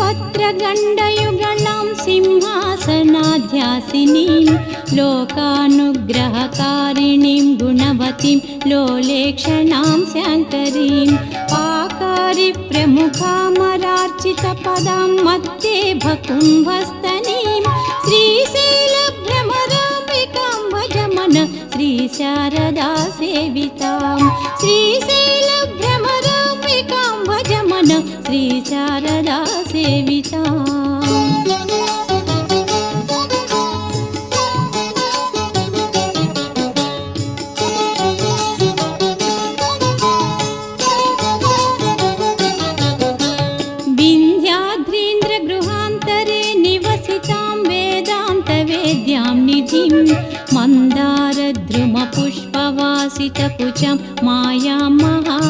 पत्रगण्डयुगणां सिंहासनाध्यासिनीं लोकानुग्रहकारिणीं गुणवतीं लोलेक्षणां शङ्करीं पाकारिप्रमुखामरार्चितपदां मध्ये भकुम्भस्तनीं श्रीशैलभ्रमराम्बिकां भजमन श्रीशारदा सेवितां श्रीशैलभ्रमराम्बिकां भजमन श्रीशारदा सेविताम्। विन्ध्याद्रीन्द्रगृहान्तरे निवसितां वेदान्तवेद्यां निधिं मन्दारद्रुमपुष्पवासितकुचं